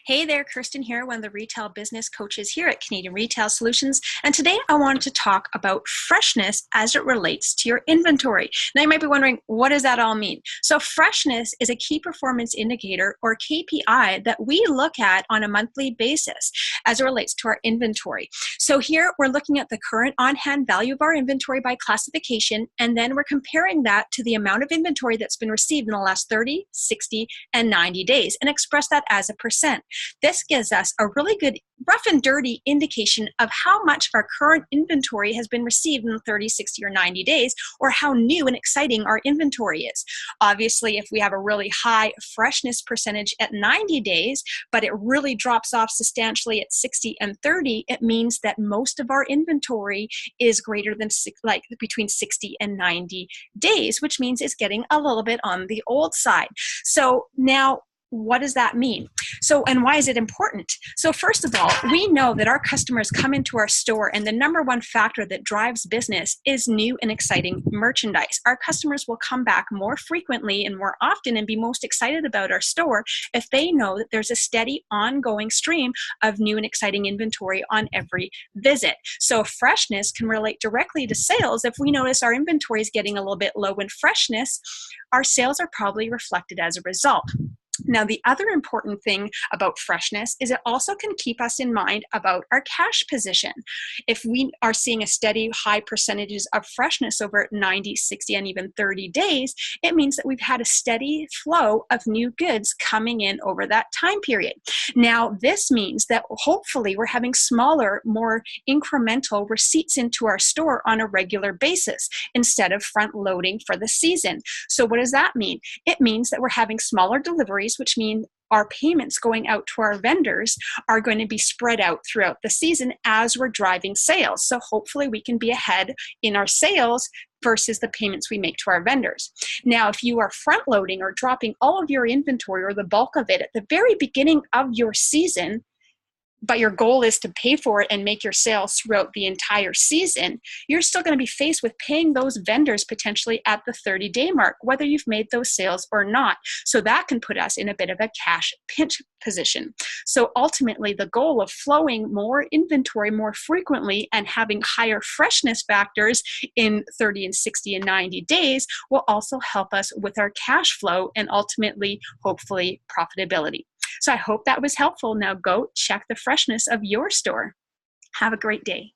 Hey there, Kirsten here, one of the retail business coaches here at Canadian Retail Solutions. And today I wanted to talk about freshness as it relates to your inventory. Now you might be wondering, what does that all mean? So freshness is a key performance indicator or KPI that we look at on a monthly basis as it relates to our inventory. So here we're looking at the current on-hand value of our inventory by classification, and then we're comparing that to the amount of inventory that's been received in the last 30, 60, and 90 days and express that as a percent. This gives us a really good rough and dirty indication of how much of our current inventory has been received in 30, 60, or 90 days, or how new and exciting our inventory is. Obviously, if we have a really high freshness percentage at 90 days, but it really drops off substantially at 60 and 30, it means that most of our inventory is greater than between 60 and 90 days, which means it's getting a little bit on the old side. So now, what does that mean? And why is it important? So first of all, we know that our customers come into our store, and the number one factor that drives business is new and exciting merchandise. Our customers will come back more frequently and more often and be most excited about our store if they know that there's a steady ongoing stream of new and exciting inventory on every visit. So freshness can relate directly to sales. If we notice our inventory is getting a little bit low in freshness, our sales are probably reflected as a result. Now, the other important thing about freshness is it also can keep us in mind about our cash position. If we are seeing a steady high percentages of freshness over 90, 60, and even 30 days, it means that we've had a steady flow of new goods coming in over that time period. Now, this means that hopefully we're having smaller, more incremental receipts into our store on a regular basis instead of front loading for the season. So what does that mean? It means that we're having smaller deliveries, which mean our payments going out to our vendors are going to be spread out throughout the season as we're driving sales. So hopefully we can be ahead in our sales versus the payments we make to our vendors. Now, if you are front loading or dropping all of your inventory or the bulk of it at the very beginning of your season, but your goal is to pay for it and make your sales throughout the entire season, you're still going to be faced with paying those vendors potentially at the 30-day mark, whether you've made those sales or not. So that can put us in a bit of a cash pinch position. So ultimately, the goal of flowing more inventory more frequently and having higher freshness factors in 30 and 60 and 90 days will also help us with our cash flow and ultimately, hopefully, profitability. So I hope that was helpful. Now go check the freshness of your store. Have a great day.